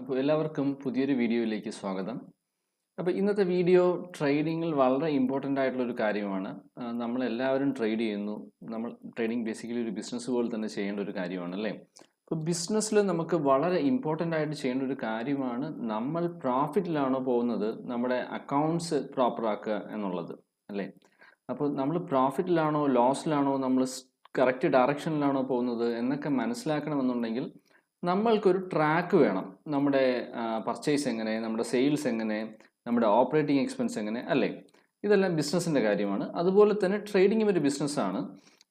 അപ്പോൾ എല്ലാവർക്കും പുതിയൊരു വീഡിയോയിലേക്ക് സ്വാഗതം. അപ്പോൾ ഇന്നത്തെ വീഡിയോ ട്രേഡിങ്ങിൽ വളരെ ഇമ്പോർട്ടൻ്റ് ആയിട്ടുള്ളൊരു കാര്യമാണ്. നമ്മളെല്ലാവരും ട്രേഡ് ചെയ്യുന്നു. നമ്മൾ ട്രേഡിംഗ് ബേസിക്കലി ഒരു ബിസിനസ് പോലെ തന്നെ ചെയ്യേണ്ട ഒരു കാര്യമാണ് അല്ലേ? അപ്പോൾ ബിസിനസ്സിൽ നമുക്ക് വളരെ ഇമ്പോർട്ടൻ്റ് ആയിട്ട് ചെയ്യേണ്ട ഒരു കാര്യമാണ് നമ്മൾ പ്രോഫിറ്റിലാണോ പോകുന്നത്, നമ്മുടെ അക്കൗണ്ട്സ് പ്രോപ്പർ ആക്കുക എന്നുള്ളത് അല്ലേ? അപ്പോൾ നമ്മൾ പ്രോഫിറ്റിലാണോ ലോസിലാണോ, നമ്മൾ കറക്റ്റ് ഡയറക്ഷനിലാണോ പോകുന്നത് എന്നൊക്കെ മനസ്സിലാക്കണമെന്നുണ്ടെങ്കിൽ നമ്മൾക്കൊരു ട്രാക്ക് വേണം. നമ്മുടെ പർച്ചേസ് എങ്ങനെ, നമ്മുടെ സെയിൽസ് എങ്ങനെ, നമ്മുടെ ഓപ്പറേറ്റിംഗ് എക്സ്പെൻസ് എങ്ങനെ അല്ലേ? ഇതെല്ലാം ബിസിനസ്സിൻ്റെ കാര്യമാണ്. അതുപോലെ തന്നെ ട്രേഡിങ്ങും ഒരു ബിസിനസ്സാണ്.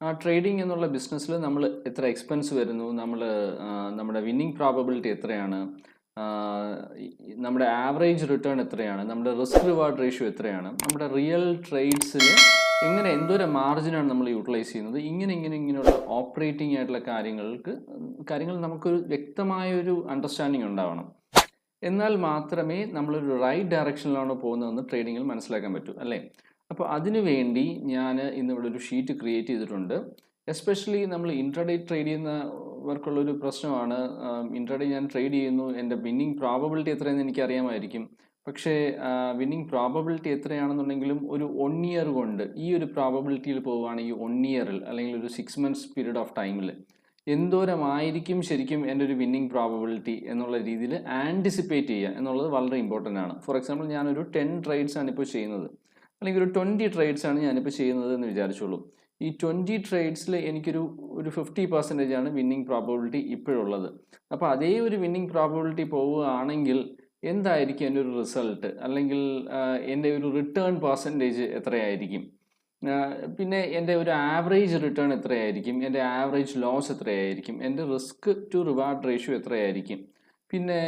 ആ ട്രേഡിംഗ് എന്നുള്ള ബിസിനസ്സിൽ നമ്മൾ എത്ര എക്സ്പെൻസ് വരുന്നു, നമ്മുടെ വിന്നിങ് പ്രോബബിലിറ്റി എത്രയാണ്, നമ്മുടെ ആവറേജ് റിട്ടേൺ എത്രയാണ്, നമ്മുടെ റിസ്ക് റിവാർഡ് റേഷ്യോ എത്രയാണ്, നമ്മുടെ റിയൽ ട്രേഡ്സിൽ എങ്ങനെ എന്തോരം മാർജിനാണ് നമ്മൾ യൂട്ടിലൈസ് ചെയ്യുന്നത്, ഇങ്ങനെയുള്ള ഓപ്പറേറ്റിംഗ് ആയിട്ടുള്ള കാര്യങ്ങൾ നമുക്കൊരു വ്യക്തമായൊരു അണ്ടർസ്റ്റാൻഡിങ് ഉണ്ടാവണം. എന്നാൽ മാത്രമേ നമ്മളൊരു റൈറ്റ് ഡയറക്ഷനിലാണോ പോകുന്നതെന്ന് ട്രേഡിങ്ങിൽ മനസ്സിലാക്കാൻ പറ്റൂ അല്ലേ? അപ്പോൾ അതിനു വേണ്ടി ഞാൻ ഇന്നിവിടെ ഒരു ഷീറ്റ് ക്രിയേറ്റ് ചെയ്തിട്ടുണ്ട്. എസ്പെഷ്യലി നമ്മൾ ഇൻട്രാഡേ ട്രേഡ് ചെയ്യുന്നവർക്കുള്ളൊരു പ്രശ്നമാണ്. ഇൻട്രാഡേ ഞാൻ ട്രേഡ് ചെയ്യുന്നു, എൻ്റെ വിന്നിങ് പ്രോബബിലിറ്റി എത്രയെന്ന് എനിക്കറിയാമായിരിക്കും. പക്ഷേ വിന്നിങ് പ്രോബബിലിറ്റി എത്രയാണെന്നുണ്ടെങ്കിലും ഒരു 1 ഇയർ കൊണ്ട് ഈ ഒരു പ്രോബബിലിറ്റിയിൽ പോവുകയാണെങ്കിൽ 1 ഇയറിൽ അല്ലെങ്കിൽ ഒരു 6 months പീരീഡ് ഓഫ് ടൈമിൽ എന്തോരമായിരിക്കും ശരിക്കും എൻ്റെ ഒരു വിന്നിങ് പ്രോബബിലിറ്റി എന്നുള്ള രീതിയിൽ ആൻറ്റിസിപ്പേറ്റ് ചെയ്യുക എന്നുള്ളത് വളരെ ഇമ്പോർട്ടൻ്റ് ആണ്. ഫോർ എക്സാമ്പിൾ ഞാനൊരു 10 ട്രേഡ്സ് ആണ് ഇപ്പോൾ ചെയ്യുന്നത്, അല്ലെങ്കിൽ ഒരു 20 ട്രേഡ്സ് ആണ് ഞാനിപ്പോൾ ചെയ്യുന്നത് എന്ന് വിചാരിച്ചോളൂ. ഈ 20 ട്രേഡ്സിൽ എനിക്കൊരു 50% ആണ് വിന്നിങ് പ്രോബബിലിറ്റി ഇപ്പോഴുള്ളത്. അപ്പോൾ അതേ ഒരു വിന്നിങ് പ്രോബബിലിറ്റി പോവുകയാണെങ്കിൽ എന്തായിരിക്കും എൻ്റെ ഒരു റിസൾട്ട്, അല്ലെങ്കിൽ എൻ്റെ ഒരു റിട്ടേൺ പെർസെൻറ്റേജ് എത്രയായിരിക്കും, പിന്നെ എൻ്റെ ഒരു ആവറേജ് റിട്ടേൺ എത്രയായിരിക്കും, എൻ്റെ ആവറേജ് ലോസ് എത്രയായിരിക്കും, എൻ്റെ റിസ്ക് ടു റിവാർഡ് റേഷ്യോ എത്രയായിരിക്കും, പിന്നെ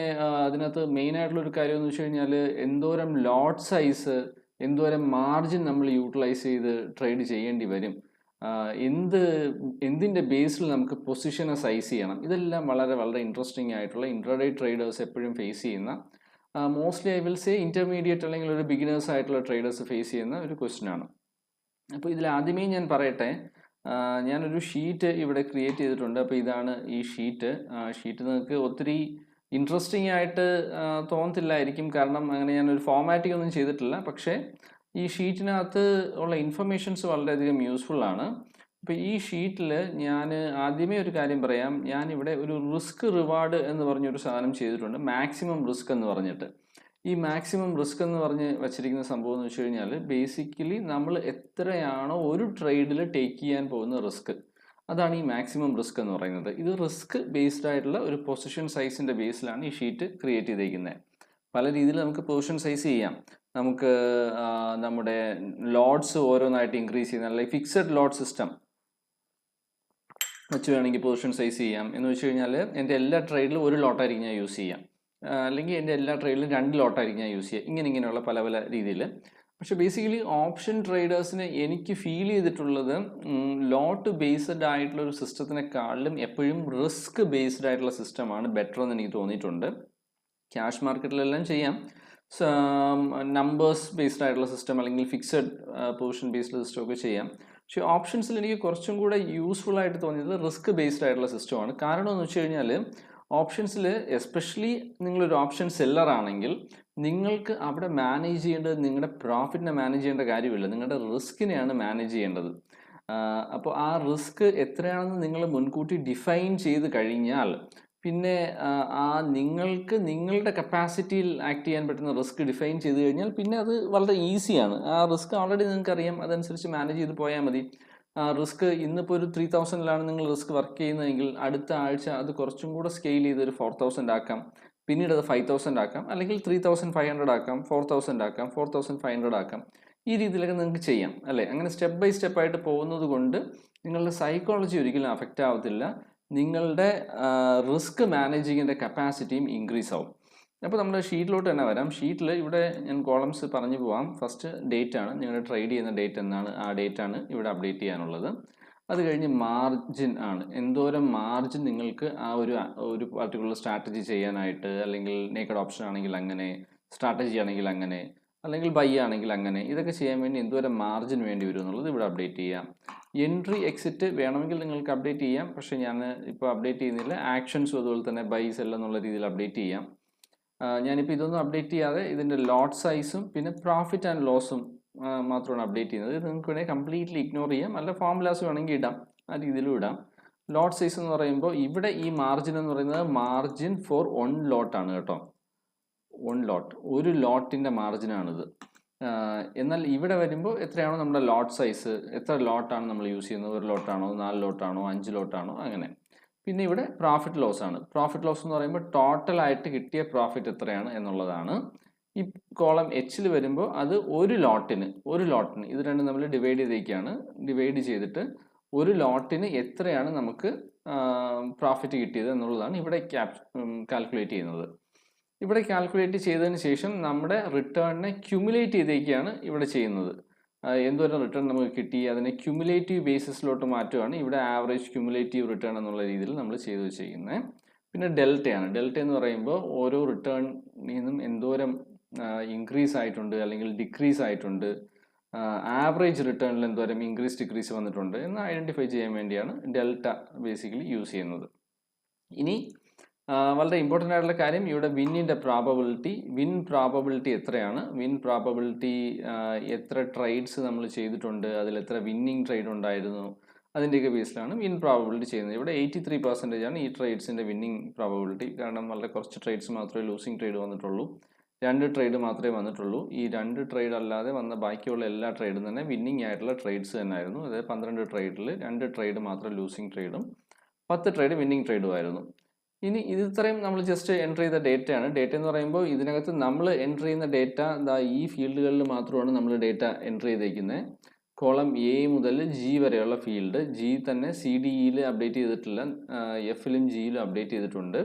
അതിനകത്ത് മെയിനായിട്ടുള്ളൊരു കാര്യം എന്ന് വെച്ച് കഴിഞ്ഞാൽ എന്തോരം ലോട്ട് സൈസ്, എന്തോരം മാർജിൻ നമ്മൾ യൂട്ടിലൈസ് ചെയ്ത് ട്രേഡ് ചെയ്യേണ്ടി വരും, എന്തിൻ്റെ ബേസിൽ നമുക്ക് പൊസിഷനെ സൈസ് ചെയ്യണം. ഇതെല്ലാം വളരെ വളരെ ഇൻട്രസ്റ്റിംഗ് ആയിട്ടുള്ള ഇൻട്രാഡേ ട്രേഡേഴ്സ് എപ്പോഴും ഫേസ് ചെയ്യുന്ന, mostly I will say intermediate അല്ലെങ്കിൽ ഒരു ബിഗിനേഴ്സ് ആയിട്ടുള്ള ട്രേഡേഴ്സ് ഫേസ് ചെയ്യുന്ന ഒരു ക്വസ്റ്റ്യൻ ആണ്. അപ്പോൾ ഇതിൽ ആദ്യമേ ഞാൻ പറയട്ടെ, ഞാനൊരു ഷീറ്റ് ഇവിടെ ക്രിയേറ്റ് ചെയ്തിട്ടുണ്ട്. അപ്പോൾ ഇതാണ് ഈ ഷീറ്റ്. നിങ്ങൾക്ക് ഒത്തിരി ഇൻട്രസ്റ്റിംഗ് ആയിട്ട് തോന്നത്തില്ലായിരിക്കും, കാരണം അങ്ങനെ ഞാനൊരു ഫോമാറ്റിംഗ് ഒന്നും ചെയ്തിട്ടില്ല. പക്ഷേ ഈ ഷീറ്റിനകത്ത് ഉള്ള ഇൻഫർമേഷൻസ് വളരെയധികം യൂസ്ഫുൾ ആണ്. അപ്പോൾ ഈ ഷീറ്റിൽ ഞാൻ ആദ്യമേ ഒരു കാര്യം പറയാം. ഞാനിവിടെ ഒരു റിസ്ക് റിവാർഡ് എന്ന് പറഞ്ഞൊരു സാധനം ചെയ്തിട്ടുണ്ട്, മാക്സിമം റിസ്ക് എന്ന് പറഞ്ഞിട്ട്. ഈ മാക്സിമം റിസ്ക് എന്ന് പറഞ്ഞ് വച്ചിരിക്കുന്ന സംഭവം എന്ന് വെച്ച് കഴിഞ്ഞാൽ ബേസിക്കലി നമ്മൾ എത്രയാണോ ഒരു ട്രേഡിൽ ടേക്ക് ചെയ്യാൻ പോകുന്ന റിസ്ക്, അതാണ് ഈ മാക്സിമം റിസ്ക് എന്ന് പറയുന്നത്. ഇത് റിസ്ക് ബേസ്ഡ് ആയിട്ടുള്ള ഒരു പൊസിഷൻ സൈസിൻ്റെ ബേസിലാണ് ഈ ഷീറ്റ് ക്രിയേറ്റ് ചെയ്തിരിക്കുന്നത്. പല രീതിയിൽ നമുക്ക് പൊസിഷൻ സൈസ് ചെയ്യാം. നമുക്ക് നമ്മുടെ ലോട്ട്സ് ഓരോന്നായിട്ട് ഇൻക്രീസ് ചെയ്യുന്ന, അല്ലെങ്കിൽ ഫിക്സഡ് ലോട്ട് സിസ്റ്റം വെച്ച് വേണമെങ്കിൽ പൊസിഷൻ സൈസ് ചെയ്യാം. എന്ന് വെച്ച് കഴിഞ്ഞാൽ എൻ്റെ എല്ലാ ട്രേഡിലും ഒരു ലോട്ടായിരിക്കും ഞാൻ യൂസ് ചെയ്യാം, അല്ലെങ്കിൽ എൻ്റെ എല്ലാ ട്രേഡിലും 2 ലോട്ടായിരിക്കും ഞാൻ യൂസ് ചെയ്യുക. ഇങ്ങനെയുള്ള പല പല രീതിയിൽ. പക്ഷേ ബേസിക്കലി ഓപ്ഷൻ ട്രേഡേഴ്സിന് എനിക്ക് ഫീൽ ചെയ്തിട്ടുള്ളത് ലോട്ട് ബേസ്ഡ് ആയിട്ടുള്ള ഒരു സിസ്റ്റത്തിനെക്കാളും എപ്പോഴും റിസ്ക് ബേസ്ഡ് ആയിട്ടുള്ള സിസ്റ്റമാണ് ബെറ്റർ എന്ന് എനിക്ക് തോന്നിയിട്ടുണ്ട്. ക്യാഷ് മാർക്കറ്റിലെല്ലാം ചെയ്യാം, നമ്പേഴ്സ് ബേസ്ഡ് ആയിട്ടുള്ള സിസ്റ്റം അല്ലെങ്കിൽ ഫിക്സഡ് പൊസിഷൻ ബേസ്ഡ് സിസ്റ്റം ഒക്കെ ചെയ്യാം. പക്ഷേ ഓപ്ഷൻസിൽ എനിക്ക് കുറച്ചും കൂടെ യൂസ്ഫുൾ ആയിട്ട് തോന്നിയത് റിസ്ക് ബേസ്ഡ് ആയിട്ടുള്ള സിസ്റ്റമാണ്. കാരണം എന്ന് വെച്ച് കഴിഞ്ഞാൽ ഓപ്ഷൻസിൽ എസ്പെഷ്യലി നിങ്ങളൊരു ഓപ്ഷൻ സെല്ലർ ആണെങ്കിൽ നിങ്ങൾക്ക് അവിടെ മാനേജ് ചെയ്യേണ്ടത് നിങ്ങളുടെ പ്രോഫിറ്റിനെ മാനേജ് ചെയ്യേണ്ട കാര്യമില്ല, നിങ്ങളുടെ റിസ്കിനെയാണ് മാനേജ് ചെയ്യേണ്ടത്. അപ്പോൾ ആ റിസ്ക് എത്രയാണെന്ന് നിങ്ങൾ മുൻകൂട്ടി ഡിഫൈൻ ചെയ്ത് കഴിഞ്ഞാൽ പിന്നെ നിങ്ങൾക്ക് നിങ്ങളുടെ കപ്പാസിറ്റിയിൽ ആക്ട് ചെയ്യാൻ പറ്റുന്ന റിസ്ക് ഡിഫൈൻ ചെയ്ത് കഴിഞ്ഞാൽ പിന്നെ അത് വളരെ ഈസിയാണ്. ആ റിസ്ക് ഓൾറെഡി നിങ്ങൾക്കറിയാം, അതനുസരിച്ച് മാനേജ് ചെയ്ത് പോയാൽ മതി. റിസ്ക് ഇന്നിപ്പോൾ ഒരു 3000 നിങ്ങൾ റിസ്ക് വർക്ക് ചെയ്യുന്നതെങ്കിൽ അടുത്ത ആഴ്ച അത് കുറച്ചും കൂടെ സ്കെയിൽ ചെയ്ത് ഒരു 4000 ആക്കാം, പിന്നീട് അത് 5000 ആക്കാം, അല്ലെങ്കിൽ 3500 ആക്കാം, 4000 ആക്കാം, 4500 ആക്കാം. ഈ രീതിയിലൊക്കെ നിങ്ങൾക്ക് ചെയ്യാം അല്ലേ? അങ്ങനെ സ്റ്റെപ്പ് ബൈ സ്റ്റെപ്പ് ആയിട്ട് പോകുന്നത് കൊണ്ട് നിങ്ങളുടെ സൈക്കോളജി ഒരിക്കലും അഫക്റ്റ് ആവത്തില്ല, നിങ്ങളുടെ റിസ്ക് മാനേജിങ്ങിൻ്റെ കപ്പാസിറ്റിയും ഇൻക്രീസ് ആവും. അപ്പോൾ നമ്മുടെ ഷീറ്റിലോട്ട് തന്നെ വരാം. ഷീറ്റിൽ ഇവിടെ ഞാൻ കോളംസ് പറഞ്ഞു പോവാം. ഫസ്റ്റ് ഡേറ്റ് ആണ്, നിങ്ങളുടെ ട്രേഡ് ചെയ്യുന്ന ഡേറ്റ് എന്നാണ്, ആ ഡേറ്റ് ആണ് ഇവിടെ അപ്ഡേറ്റ് ചെയ്യാനുള്ളത്. അത് കഴിഞ്ഞ് മാർജിൻ ആണ്, എന്തോരം മാർജിൻ നിങ്ങൾക്ക് ആ ഒരു പർട്ടിക്കുലർ സ്ട്രാറ്റജി ചെയ്യാനായിട്ട്, അല്ലെങ്കിൽ നേക്കഡ് ഓപ്ഷൻ ആണെങ്കിൽ അങ്ങനെ, സ്ട്രാറ്റജി ആണെങ്കിൽ അങ്ങനെ, അല്ലെങ്കിൽ ബൈ ആണെങ്കിൽ അങ്ങനെ, ഇതൊക്കെ ചെയ്യാൻ വേണ്ടി എന്തോരം മാർജിൻ വേണ്ടി വരും എന്നുള്ളത് ഇവിടെ അപ്ഡേറ്റ് ചെയ്യാം. എൻട്രി എക്സിറ്റ് വേണമെങ്കിൽ നിങ്ങൾക്ക് അപ്ഡേറ്റ് ചെയ്യാം, പക്ഷേ ഞാൻ ഇപ്പോൾ അപ്ഡേറ്റ് ചെയ്യുന്നില്ല. ആക്ഷൻസും അതുപോലെ തന്നെ ബൈ സെൽ എന്നുള്ള രീതിയിൽ അപ്ഡേറ്റ് ചെയ്യാം. ഞാനിപ്പോൾ ഇതൊന്നും അപ്ഡേറ്റ് ചെയ്യാതെ ഇതിൻ്റെ ലോട്ട് സൈസും പിന്നെ പ്രോഫിറ്റ് ആൻഡ് ലോസും മാത്രമാണ് അപ്ഡേറ്റ് ചെയ്യുന്നത്. ഇത് നിങ്ങൾക്ക് വേണമെങ്കിൽ കംപ്ലീറ്റ്ലി ഇഗ്നോർ ചെയ്യാം, അല്ല ഫോർമുലാസ് വേണമെങ്കിൽ ഇടാം, ആ രീതിയിലും ഇടാം. ലോട്ട് സൈസ് എന്ന് പറയുമ്പോൾ ഇവിടെ ഈ മാർജിൻ എന്ന് പറയുന്നത് മാർജിൻ ഫോർ 1 ലോട്ടാണ് കേട്ടോ. 1 ലോട്ട്, ഒരു ലോട്ടിൻ്റെ മാർജിനാണിത്. എന്നാൽ ഇവിടെ വരുമ്പോൾ എത്രയാണോ നമ്മുടെ ലോട്ട് സൈസ്, എത്ര ലോട്ടാണ് നമ്മൾ യൂസ് ചെയ്യുന്നത്, 1 ലോട്ടാണോ 4 ലോട്ടാണോ 5 ലോട്ടാണോ അങ്ങനെ. പിന്നെ ഇവിടെ പ്രോഫിറ്റ് ലോസ് ആണ്. പ്രോഫിറ്റ് ലോസ് എന്ന് പറയുമ്പോൾ ടോട്ടലായിട്ട് കിട്ടിയ പ്രോഫിറ്റ് എത്രയാണ് എന്നുള്ളതാണ്. ഈ കോളം എച്ചിൽ വരുമ്പോൾ അത് ഒരു ലോട്ടിന് ഇത് രണ്ടും നമ്മൾ ഡിവൈഡ് ചെയ്തേക്കാണ്. ഡിവൈഡ് ചെയ്തിട്ട് ഒരു ലോട്ടിന് എത്രയാണ് നമുക്ക് പ്രോഫിറ്റ് കിട്ടിയത് എന്നുള്ളതാണ് ഇവിടെ കാൽക്കുലേറ്റ് ചെയ്യുന്നത്. ഇവിടെ കാൽക്കുലേറ്റ് ചെയ്തതിന് ശേഷം നമ്മുടെ റിട്ടേണിനെ ക്യുമുലേറ്റ് ചെയ്തേക്കാണ് ഇവിടെ ചെയ്യുന്നത്. എന്തോരം റിട്ടേൺ നമുക്ക് കിട്ടി അതിനെ ക്യുമുലേറ്റീവ് ബേസിസിലോട്ട് മാറ്റുകയാണ് ഇവിടെ ആവറേജ് ക്യുമുലേറ്റീവ് റിട്ടേൺ എന്നുള്ള രീതിയിൽ നമ്മൾ ചെയ്യുന്നത്. പിന്നെ ഡെൽറ്റയാണ്. ഡെൽറ്റ എന്ന് പറയുമ്പോൾ ഓരോ റിട്ടേണിൽ നിന്നും എന്തോരം ഇൻക്രീസ് ആയിട്ടുണ്ട് അല്ലെങ്കിൽ ഡിക്രീസ് ആയിട്ടുണ്ട്, ആവറേജ് റിട്ടേണിൽ എന്തോരം ഇൻക്രീസ് ഡിക്രീസ് വന്നിട്ടുണ്ട് എന്ന് ഐഡൻറ്റിഫൈ ചെയ്യാൻ വേണ്ടിയാണ് ഡെൽറ്റ ബേസിക്കലി യൂസ് ചെയ്യുന്നത്. ഇനി വളരെ ഇമ്പോർട്ടൻ്റ് ആയിട്ടുള്ള കാര്യം ഇവിടെ വിന്നിൻ്റെ വിൻ പ്രോബബിലിറ്റി എത്രയാണ്, വിൻ പ്രോബബിലിറ്റി എത്ര ട്രേഡ്സ് നമ്മൾ ചെയ്തിട്ടുണ്ട്, അതിൽ എത്ര വിന്നിങ് ട്രേഡ് ഉണ്ടായിരുന്നു, അതിൻ്റെയൊക്കെ ബേസിലാണ് വിൻ പ്രോബബിലിറ്റി ചെയ്യുന്നത്. ഇവിടെ 83% ആണ് ഈ ട്രേഡ്സിൻ്റെ വിന്നിങ് പ്രോബബിലിറ്റി. കാരണം വളരെ കുറച്ച് ട്രേഡ്സ് മാത്രമേ ലൂസിങ് ട്രേഡ് വന്നിട്ടുള്ളൂ, 2 ട്രേഡ് മാത്രമേ വന്നിട്ടുള്ളൂ. ഈ 2 ട്രേഡ് അല്ലാതെ വന്ന ബാക്കിയുള്ള എല്ലാ ട്രേഡും തന്നെ വിന്നിങ് ആയിട്ടുള്ള ട്രേഡ്സ് തന്നെയായിരുന്നു. അതായത് 12 ട്രേഡിൽ 2 ട്രേഡ് മാത്രം ലൂസിങ് ട്രേഡും 10 ട്രേഡ് വിന്നിങ് ട്രേഡും ആയിരുന്നു. ഇനി ഇത് ഇത്രയും നമ്മൾ ജസ്റ്റ് എൻ്റർ ചെയ്ത ഡേറ്റയാണ്. ഡേറ്റ എന്ന് പറയുമ്പോൾ ഇതിനകത്ത് നമ്മൾ എൻ്റർ ചെയ്യുന്ന ഡേറ്റ ഈ ഫീൽഡുകളിൽ മാത്രമാണ് നമ്മൾ ഡേറ്റ എൻ്റർ ചെയ്തേക്കുന്നത്. കോളം എ മുതൽ ജി വരെയുള്ള ഫീൽഡ്, ജി തന്നെ സി ഡിയിൽ അപ്ഡേറ്റ് ചെയ്തിട്ടില്ല, എഫിലും ജിയിലും അപ്ഡേറ്റ് ചെയ്തിട്ടുണ്ട്.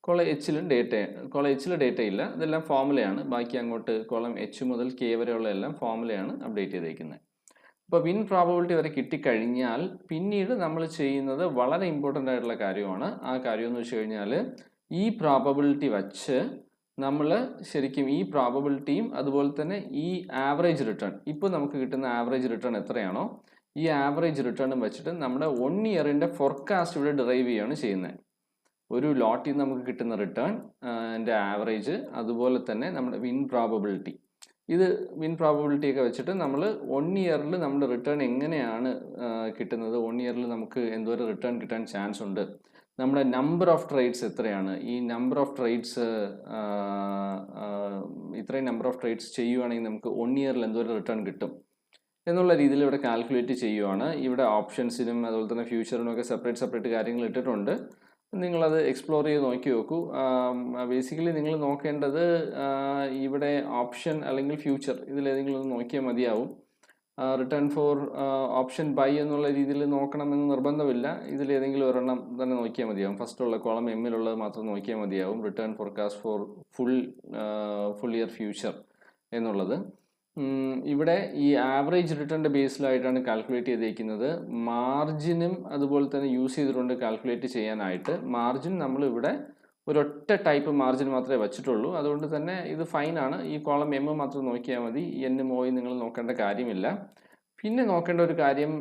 കോളം എച്ചിലും ഡേറ്റ ഇല്ല, ഇതെല്ലാം ഫോർമുലയാണ്. ബാക്കി അങ്ങോട്ട് കോളം എച്ച് മുതൽ കെ വരെയുള്ള എല്ലാം ഫോർമുലയാണ് അപ്ഡേറ്റ് ചെയ്തേക്കുന്നത്. അപ്പോൾ വിൻ പ്രോബബിലിറ്റി വരെ കിട്ടിക്കഴിഞ്ഞാൽ പിന്നീട് നമ്മൾ ചെയ്യുന്നത് വളരെ ഇമ്പോർട്ടൻ്റ് ആയിട്ടുള്ള കാര്യമാണ്. ആ കാര്യം എന്ന് വെച്ച് കഴിഞ്ഞാൽ ഈ പ്രോബബിലിറ്റി വച്ച് നമ്മൾ ശരിക്കും ഈ പ്രോബബിലിറ്റിയും അതുപോലെ തന്നെ ഈ ആവറേജ് റിട്ടേൺ, ഇപ്പോൾ നമുക്ക് കിട്ടുന്ന ആവറേജ് റിട്ടേൺ എത്രയാണോ ഈ ആവറേജ് റിട്ടേണും വെച്ചിട്ട് നമ്മുടെ 1 ഇയറിൻ്റെ ഫോർകാസ്റ്റ് ഇവിടെ ഡിറൈവ് ചെയ്യുകയാണ് ചെയ്യുന്നത്. ഒരു ലോട്ടിൽ നിന്ന് നമുക്ക് കിട്ടുന്ന റിട്ടേൺ ആവറേജ്, അതുപോലെ തന്നെ നമ്മുടെ വിൻ പ്രോബബിലിറ്റി, ഇത് വിൻ പ്രോബബിലിറ്റി ഒക്കെ വെച്ചിട്ട് നമ്മൾ 1 ഇയറിൽ നമ്മുടെ റിട്ടേൺ എങ്ങനെയാണ് കിട്ടുന്നത്, 1 ഇയറിൽ നമുക്ക് എന്തോരം റിട്ടേൺ കിട്ടാൻ ചാൻസ് ഉണ്ട്, നമ്മുടെ നമ്പർ ഓഫ് ട്രേഡ്സ് എത്രയാണ്, ഈ നമ്പർ ഓഫ് ട്രേഡ്സ് ഇത്രയും നമ്പർ ഓഫ് ട്രേഡ്സ് ചെയ്യുവാണെങ്കിൽ നമുക്ക് 1 ഇയറിൽ എന്തോരം റിട്ടേൺ കിട്ടും എന്നുള്ള രീതിയിൽ ഇവിടെ കാൽക്കുലേറ്റ് ചെയ്യുവാണ്. ഇവിടെ ഓപ്ഷൻസിനും അതുപോലെ തന്നെ ഫ്യൂച്ചറിനും ഒക്കെ സെപ്പറേറ്റ് കാര്യങ്ങൾ ഇട്ടിട്ടുണ്ട്. നിങ്ങളത് എക്സ്പ്ലോർ ചെയ്ത് നോക്കി നോക്കൂ. ബേസിക്കലി നിങ്ങൾ നോക്കേണ്ടത് ഇവിടെ ഓപ്ഷൻ അല്ലെങ്കിൽ ഫ്യൂച്ചർ ഇതിലേതെങ്കിലും ഒന്ന് നോക്കിയാൽ മതിയാവും. റിട്ടേൺ ഫോർ ഓപ്ഷൻ ബൈ എന്നുള്ള രീതിയിൽ നോക്കണമെന്ന് നിർബന്ധമില്ല, ഇതിലേതെങ്കിലും ഒരെണ്ണം തന്നെ നോക്കിയാൽ മതിയാവും. ഫസ്റ്റുള്ള കോളം എമ്മിലുള്ളത് മാത്രം നോക്കിയാൽ മതിയാവും. Return forecast for full year future എന്നുള്ളത് ഇവിടെ ഈ ആവറേജ് റിട്ടേണിൻ്റെ ബേസിലായിട്ടാണ് കാൽക്കുലേറ്റ് ചെയ്തേക്കുന്നത്. മാർജിനും അതുപോലെ തന്നെ യൂസ് ചെയ്തിട്ടുണ്ട് കാൽക്കുലേറ്റ് ചെയ്യാനായിട്ട്. മാർജിൻ നമ്മളിവിടെ ഒരൊറ്റ ടൈപ്പ് മാർജിൻ മാത്രമേ വച്ചിട്ടുള്ളൂ, അതുകൊണ്ട് തന്നെ ഇത് ഫൈനാണ്. ഈ കോളം എം മാത്രം നോക്കിയാൽ മതി, എന്നും ഓയും നിങ്ങൾ നോക്കേണ്ട കാര്യമില്ല. പിന്നെ നോക്കേണ്ട ഒരു കാര്യം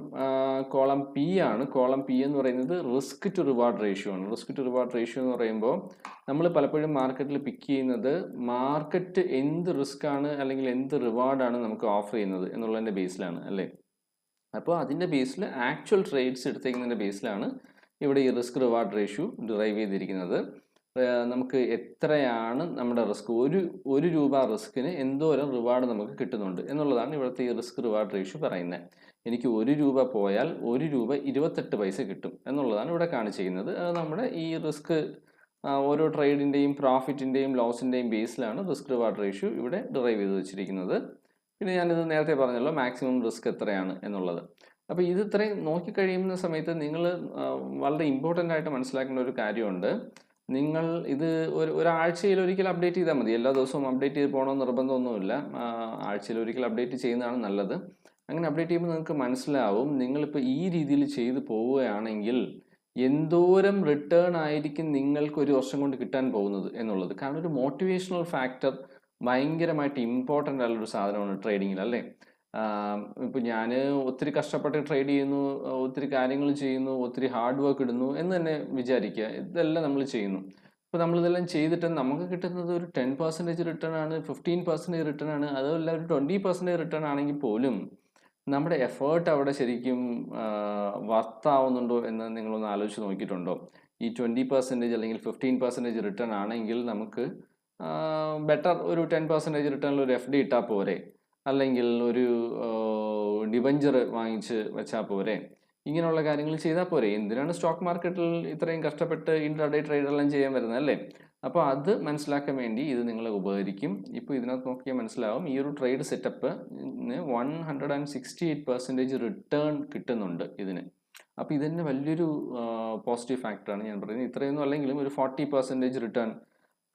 കോളം പി ആണ്. കോളം പി എന്ന് പറയുന്നത് റിസ്ക് ടു റിവാർഡ് റേഷ്യോ ആണ്. റിസ്ക് ടു റിവാർഡ് റേഷ്യോ എന്ന് പറയുമ്പോൾ നമ്മൾ പലപ്പോഴും മാർക്കറ്റിൽ പിക്ക് ചെയ്യുന്നത് മാർക്കറ്റ് എന്ത് റിസ്ക് ആണ് അല്ലെങ്കിൽ എന്ത് റിവാർഡാണ് നമുക്ക് ഓഫർ ചെയ്യുന്നത് എന്നുള്ളതിൻ്റെ ബേസിലാണ് അല്ലേ. അപ്പോൾ അതിൻ്റെ ബേസിൽ ആക്ച്വൽ ട്രേഡ്സ് എടുത്തേക്കുന്നതിൻ്റെ ബേസിലാണ് ഇവിടെ ഈ റിസ്ക് റിവാർഡ് റേഷ്യോ ഡിറൈവ് ചെയ്തിരിക്കുന്നത്. നമുക്ക് എത്രയാണ് നമ്മുടെ റിസ്ക്, ഒരു രൂപ റിസ്കിന് എന്തോരം റിവാർഡ് നമുക്ക് കിട്ടുന്നുണ്ട് എന്നുള്ളതാണ് ഇവിടുത്തെ ഈ റിസ്ക് റിവാർഡ് റേഷ്യോ പറയുന്നത്. എനിക്ക് 1 രൂപ പോയാൽ 1 രൂപ 28 പൈസ കിട്ടും എന്നുള്ളതാണ് ഇവിടെ കാണിച്ചിരിക്കുന്നത്. അത് നമ്മുടെ ഈ റിസ്ക് ഓരോ ട്രേഡിൻ്റെയും പ്രോഫിറ്റിൻ്റെയും ലോസിൻ്റെയും ബേസിലാണ് റിസ്ക് റിവാർഡ് റേഷ്യോ ഇവിടെ ഡിറൈവ് ചെയ്ത് വെച്ചിരിക്കുന്നത്. പിന്നെ ഞാനിത് നേരത്തെ പറഞ്ഞല്ലോ മാക്സിമം റിസ്ക് എത്രയാണ് എന്നുള്ളത്. അപ്പോൾ ഇത് ഇത്രയും നോക്കിക്കഴിയുന്ന സമയത്ത് നിങ്ങൾ വളരെ ഇമ്പോർട്ടൻ്റ് ആയിട്ട് മനസ്സിലാക്കേണ്ട ഒരു കാര്യമുണ്ട്. നിങ്ങൾ ഇത് ഒരാഴ്ചയിൽ ഒരിക്കൽ അപ്ഡേറ്റ് ചെയ്താൽ മതി. എല്ലാ ദിവസവും അപ്ഡേറ്റ് ചെയ്ത് പോകണമെന്ന് നിർബന്ധമൊന്നുമില്ല. ആഴ്ചയിൽ ഒരിക്കൽ അപ്ഡേറ്റ് ചെയ്യുന്നതാണ് നല്ലത്. അങ്ങനെ അപ്ഡേറ്റ് ചെയ്യുമ്പോൾ നിങ്ങൾക്ക് മനസ്സിലാവും നിങ്ങളിപ്പോൾ ഈ രീതിയിൽ ചെയ്ത് പോവുകയാണെങ്കിൽ എന്തോരം റിട്ടേൺ ആയിരിക്കും നിങ്ങൾക്ക് ഒരു വർഷം കൊണ്ട് കിട്ടാൻ പോകുന്നത് എന്നുള്ളത്. കാരണം ഒരു മോട്ടിവേഷണൽ ഫാക്ടർ ഭയങ്കരമായിട്ട് ഇമ്പോർട്ടൻ്റ് ആയിട്ടുള്ളൊരു സാധനമാണ് ട്രേഡിങ്ങിൽ അല്ലേ. ഇപ്പോൾ ഞാൻ ഒത്തിരി കഷ്ടപ്പെട്ട് ട്രേഡ് ചെയ്യുന്നു, ഒത്തിരി കാര്യങ്ങൾ ചെയ്യുന്നു, ഒത്തിരി ഹാർഡ് വർക്ക് ഇടുന്നു എന്ന് തന്നെ വിചാരിക്കുക. ഇതെല്ലാം നമ്മൾ ചെയ്യുന്നു. അപ്പോൾ നമ്മളിതെല്ലാം ചെയ്തിട്ട് നമുക്ക് കിട്ടുന്നത് ഒരു 10% റിട്ടേൺ ആണ്, 15% റിട്ടേൺ ആണ്, അതല്ല ഒരു 20% റിട്ടേൺ ആണെങ്കിൽ പോലും നമ്മുടെ എഫേർട്ട് അവിടെ ശരിക്കും വർത്താവുന്നുണ്ടോ എന്ന് നിങ്ങളൊന്ന് ആലോചിച്ച് നോക്കിയിട്ടുണ്ടോ? ഈ 20% അല്ലെങ്കിൽ 15% റിട്ടേൺ ആണെങ്കിൽ നമുക്ക് ബെറ്റർ ഒരു 10% റിട്ടേണിൽ ഒരു FD ഇട്ടാൽ പോരെ, അല്ലെങ്കിൽ ഒരു ഡിബഞ്ചർ വാങ്ങിച്ച് വെച്ചാൽ പോരെ, ഇങ്ങനെയുള്ള കാര്യങ്ങൾ ചെയ്താൽ പോരെ. എന്തിനാണ് സ്റ്റോക്ക് മാർക്കറ്റിൽ ഇത്രയും കഷ്ടപ്പെട്ട് ഇൻട്രാഡേ ട്രേഡെല്ലാം ചെയ്യാൻ വരുന്നത് അല്ലേ? അപ്പോൾ അത് മനസ്സിലാക്കാൻ വേണ്ടി ഇത് നിങ്ങളെ ഉപകരിക്കും. ഇപ്പോൾ ഇതിനകത്ത് നോക്കിയാൽ മനസ്സിലാവും ഈ ഒരു ട്രേഡ് സെറ്റപ്പ് 168% റിട്ടേൺ കിട്ടുന്നുണ്ട് ഇതിന്. അപ്പോൾ ഇത് തന്നെ വലിയൊരു പോസിറ്റീവ് ഫാക്ടറാണ് ഞാൻ പറയുന്നത്. ഇത്രയൊന്നും അല്ലെങ്കിലും ഒരു 40% റിട്ടേൺ,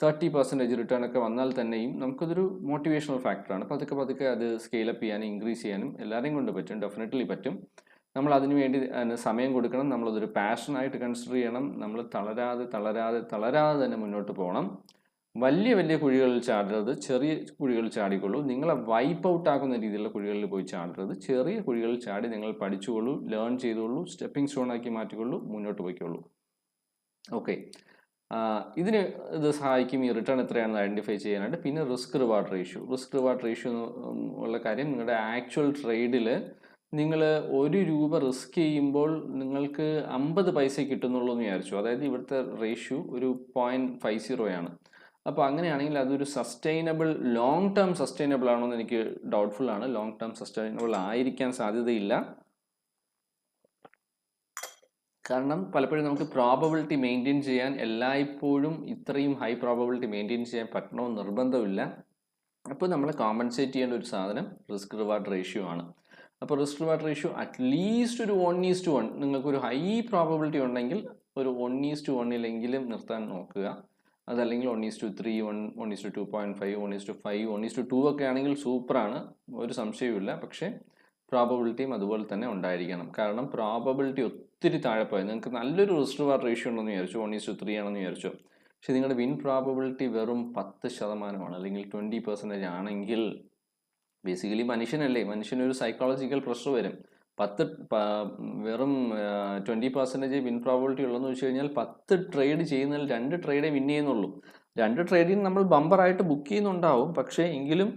30% റിട്ടേൺ ഒക്കെ വന്നാൽ തന്നെയും നമുക്കതൊരു മോട്ടിവേഷണൽ ഫാക്ടറാണ്. പതുക്കെ പതുക്കെ അത് സ്കെയിലപ്പ് ചെയ്യാനും ഇൻക്രീസ് ചെയ്യാനും എല്ലാവരെയും കൊണ്ട് പറ്റും, ഡെഫിനറ്റ്ലി പറ്റും. നമ്മൾ അതിനു വേണ്ടി സമയം കൊടുക്കണം, നമ്മളതൊരു പാഷനായിട്ട് കൺസിഡർ ചെയ്യണം. നമ്മൾ തളരാതെ തന്നെ മുന്നോട്ട് പോകണം. വലിയ വലിയ കുഴികളിൽ ചാടരുത്, ചെറിയ കുഴികളിൽ ചാടിക്കൊള്ളൂ. നിങ്ങളെ വൈപ്പ് ഔട്ട് ആക്കുന്ന രീതിയിലുള്ള കുഴികളിൽ പോയി ചാടരുത്. ചെറിയ കുഴികളിൽ ചാടി നിങ്ങൾ പഠിച്ചുകൊള്ളൂ, ലേൺ ചെയ്തോളൂ, സ്റ്റെപ്പിംഗ് സ്റ്റോൺ ആക്കി മാറ്റിക്കൊള്ളൂ, മുന്നോട്ട് പോയിക്കൊള്ളൂ. ഓക്കെ, ഇതിന് ഇത് സഹായിക്കും ഈ റിട്ടേൺ എത്രയാണെന്ന് ഐഡൻറ്റിഫൈ ചെയ്യാനായിട്ട്. പിന്നെ റിസ്ക് റിവാർഡ് റേഷ്യോ ഉള്ള കാര്യം, നിങ്ങളുടെ ആക്ച്വൽ ട്രേഡിൽ നിങ്ങൾ ₹1 റിസ്ക് ചെയ്യുമ്പോൾ നിങ്ങൾക്ക് 50 പൈസ കിട്ടുന്നുള്ളൂ എന്ന് വിചാരിച്ചു. അതായത് ഇവിടുത്തെ റേഷ്യോ ഒരു 0.50 ആണ്. അപ്പോൾ അങ്ങനെയാണെങ്കിൽ അതൊരു സസ്റ്റൈനബിൾ, ലോങ് ടേം സസ്റ്റൈനബിൾ ആണോ എന്ന് എനിക്ക് ഡൗട്ട്ഫുൾ ആണ്. ലോങ് ടേം സസ്റ്റൈനബിൾ ആയിരിക്കാൻ സാധ്യതയില്ല. കാരണം പലപ്പോഴും നമുക്ക് പ്രോബബിലിറ്റി മെയിൻറ്റെയിൻ ചെയ്യാൻ എല്ലായ്പ്പോഴും ഇത്രയും ഹൈ പ്രോബബിലിറ്റി മെയിൻറ്റെയിൻ ചെയ്യാൻ പറ്റണമെന്ന് നിർബന്ധമില്ല. അപ്പോൾ നമ്മൾ കോമ്പൻസേറ്റ് ചെയ്യേണ്ട ഒരു സാധനം റിസ്ക് റിവാർഡ് റേഷ്യോ ആണ്. അപ്പോൾ റിസ്ക് റിവാർഡ് റേഷ്യോ അറ്റ്ലീസ്റ്റ് ഒരു 1:1, നിങ്ങൾക്കൊരു ഹൈ പ്രോബബിലിറ്റി ഉണ്ടെങ്കിൽ ഒരു 1:1 നിർത്താൻ നോക്കുക. അതല്ലെങ്കിൽ 1:3, 1:2.5, 1:5, 1:2 ഒക്കെ ആണെങ്കിൽ സൂപ്പറാണ്, ഒരു സംശയവുമില്ല. പക്ഷേ പ്രോബബിലിറ്റിയും അതുപോലെ തന്നെ ഉണ്ടായിരിക്കണം. കാരണം പ്രോബബിലിറ്റി ഒത്തിരി താഴെ പോയാൽ നിങ്ങൾക്ക് നല്ലൊരു റിസ്ക് റിവാർഡ് റേഷ്യോ ഉണ്ടെന്ന് വിചാരിച്ചു, 1:3 ആണെന്ന് വിചാരിച്ചു, പക്ഷേ നിങ്ങളുടെ വിൻ പ്രോബബിലിറ്റി വെറും 10% അല്ലെങ്കിൽ 20% ആണെങ്കിൽ, ബേസിക്കലി മനുഷ്യനല്ലേ, മനുഷ്യനൊരു സൈക്കോളജിക്കൽ പ്രഷർ വരും. വെറും 20% വിൻ പ്രോബിലിറ്റി ഉള്ളതെന്ന് വെച്ച് കഴിഞ്ഞാൽ 10 ട്രേഡ് ചെയ്യുന്നതിൽ 2 ട്രേഡേ വിൻ ചെയ്യുന്നുള്ളൂ. 2 ട്രേഡിൽ നമ്മൾ ബമ്പറായിട്ട് ബുക്ക് ചെയ്യുന്നുണ്ടാവും, പക്ഷേ എങ്കിലും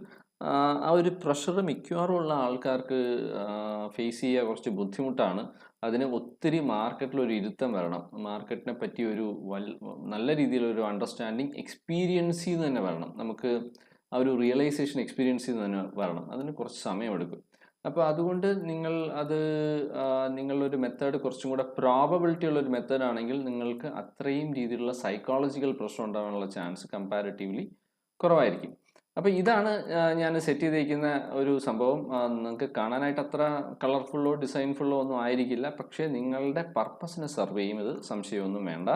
ആ ഒരു പ്രഷർ മിക്കവാറും ഉള്ള ആൾക്കാർക്ക് ഫേസ് ചെയ്യുക കുറച്ച് ബുദ്ധിമുട്ടാണ്. അതിന് ഒത്തിരി മാർക്കറ്റിലൊരു ഇരുത്തം വരണം, മാർക്കറ്റിനെ പറ്റി ഒരു നല്ല രീതിയിലൊരു അണ്ടർസ്റ്റാൻഡിങ് എക്സ്പീരിയൻസ് ചെയ്ത് തന്നെ വരണം, നമുക്ക് ആ ഒരു റിയലൈസേഷൻ എക്സ്പീരിയൻസ് ചെയ്ത് തന്നെ വരണം. അതിന് കുറച്ച് സമയമെടുക്കും. അപ്പോൾ അതുകൊണ്ട് നിങ്ങളൊരു മെത്തേഡ് കുറച്ചും കൂടെ പ്രോബബിലിറ്റി ഉള്ളൊരു മെത്തേഡ് ആണെങ്കിൽ നിങ്ങൾക്ക് അത്രയും രീതിയിലുള്ള സൈക്കോളജിക്കൽ പ്രശ്നം ഉണ്ടാകാനുള്ള ചാൻസ് കമ്പാരിറ്റീവ്ലി കുറവായിരിക്കും. അപ്പോൾ ഇതാണ് ഞാൻ സെറ്റ് ചെയ്തിരിക്കുന്ന ഒരു സംഭവം. നിങ്ങൾക്ക് കാണാനായിട്ട് അത്ര കളർഫുള്ളോ ഡിസൈൻഫുള്ളോ ഒന്നും ആയിരിക്കില്ല, പക്ഷേ നിങ്ങളുടെ പർപ്പസിനെ സെർവ് ചെയ്യും, ഇത് സംശയമൊന്നും വേണ്ട.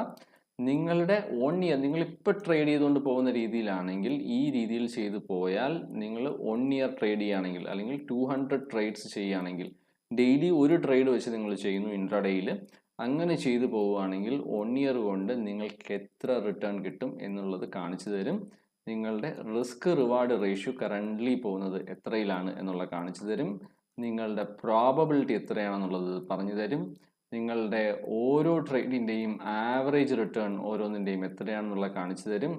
നിങ്ങളുടെ 1 ഇയർ നിങ്ങളിപ്പോൾ ട്രേഡ് ചെയ്തുകൊണ്ട് പോകുന്ന രീതിയിലാണെങ്കിൽ, ഈ രീതിയിൽ ചെയ്തു പോയാൽ, നിങ്ങൾ 1 ഇയർ ട്രേഡ് ചെയ്യുകയാണെങ്കിൽ അല്ലെങ്കിൽ 200 ട്രേഡ്സ് ചെയ്യുകയാണെങ്കിൽ, ഡെയിലി ഒരു ട്രേഡ് വെച്ച് നിങ്ങൾ ചെയ്യുന്നു ഇൻട്രാഡേയിൽ, അങ്ങനെ ചെയ്തു പോവുകയാണെങ്കിൽ 1 ഇയർ കൊണ്ട് നിങ്ങൾക്ക് എത്ര റിട്ടേൺ കിട്ടും എന്നുള്ളത് കാണിച്ചു തരും. നിങ്ങളുടെ റിസ്ക് റിവാർഡ് റേഷ്യോ കറൻ്റ്ലി പോകുന്നത് എത്രയിലാണ് എന്നുള്ള കാണിച്ചു തരും. നിങ്ങളുടെ പ്രോബബിലിറ്റി എത്രയാണെന്നുള്ളത് പറഞ്ഞു തരും. നിങ്ങളുടെ ഓരോ ട്രേഡിൻ്റെയും ആവറേജ് റിട്ടേൺ ഓരോന്നിൻ്റെയും എത്രയാണെന്നുള്ള കാണിച്ചു തരും.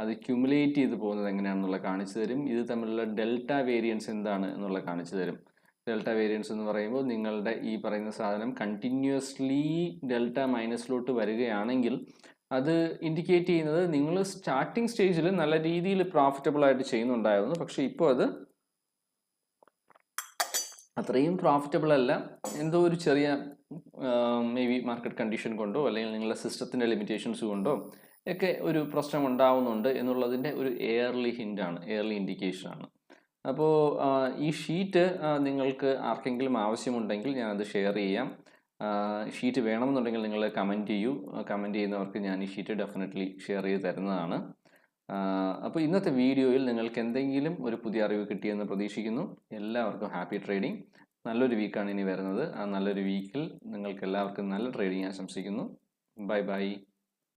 അത് ക്യുമുലേറ്റ് ചെയ്ത് പോകുന്നത് എങ്ങനെയാണെന്നുള്ള കാണിച്ചു തരും. ഇത് തമ്മിലുള്ള ഡെൽറ്റ വേരിയൻസ് എന്താണ് എന്നുള്ള കാണിച്ചു തരും. ഡെൽറ്റ വേരിയൻസ് എന്ന് പറയുമ്പോൾ നിങ്ങളുടെ ഈ പറയുന്ന സാധനം കണ്ടിന്യൂസ്ലി ഡെൽറ്റ മൈനസിലോട്ട് വരികയാണെങ്കിൽ അത് ഇൻഡിക്കേറ്റ് ചെയ്യുന്നത് നിങ്ങൾ സ്റ്റാർട്ടിംഗ് സ്റ്റേജിൽ നല്ല രീതിയിൽ പ്രോഫിറ്റബിൾ ആയിട്ട് ചെയ്യുന്നുണ്ടായിരുന്നു, പക്ഷേ ഇപ്പോൾ അത് അത്രയും പ്രോഫിറ്റബിൾ അല്ല. എന്തോ ഒരു ചെറിയ മേ ബി മാർക്കറ്റ് കണ്ടീഷൻ കൊണ്ടോ അല്ലെങ്കിൽ നിങ്ങളുടെ സിസ്റ്റത്തിൻ്റെ ലിമിറ്റേഷൻസ് കൊണ്ടോ ഒക്കെ ഒരു പ്രശ്നം ഉണ്ടാവുന്നുണ്ട് എന്നുള്ളതിൻ്റെ ഒരു എയർലി ഹിൻ്റാണ്, എയർലി ഇൻഡിക്കേഷനാണ്. അപ്പോൾ ഈ ഷീറ്റ് നിങ്ങൾക്ക് ആർക്കെങ്കിലും ആവശ്യമുണ്ടെങ്കിൽ ഞാനത് ഷെയർ ചെയ്യാം. ഷീറ്റ് വേണമെന്നുണ്ടെങ്കിൽ നിങ്ങൾ കമൻറ്റ് ചെയ്യൂ. കമൻറ്റ് ചെയ്യുന്നവർക്ക് ഞാൻ ഈ ഷീറ്റ് ഡെഫിനറ്റ്ലി ഷെയർ ചെയ്ത് തരുന്നതാണ്. അപ്പോൾ ഇന്നത്തെ വീഡിയോയിൽ നിങ്ങൾക്ക് എന്തെങ്കിലും ഒരു പുതിയ അറിവ് കിട്ടിയെന്ന് പ്രതീക്ഷിക്കുന്നു. എല്ലാവർക്കും ഹാപ്പി ട്രേഡിംഗ്. നല്ലൊരു വീക്കാണ് ഇനി വരുന്നത്. ആ നല്ലൊരു വീക്കിൽ നിങ്ങൾക്ക് എല്ലാവർക്കും നല്ല ട്രേഡിംഗ് ആശംസിക്കുന്നു. Bye bye.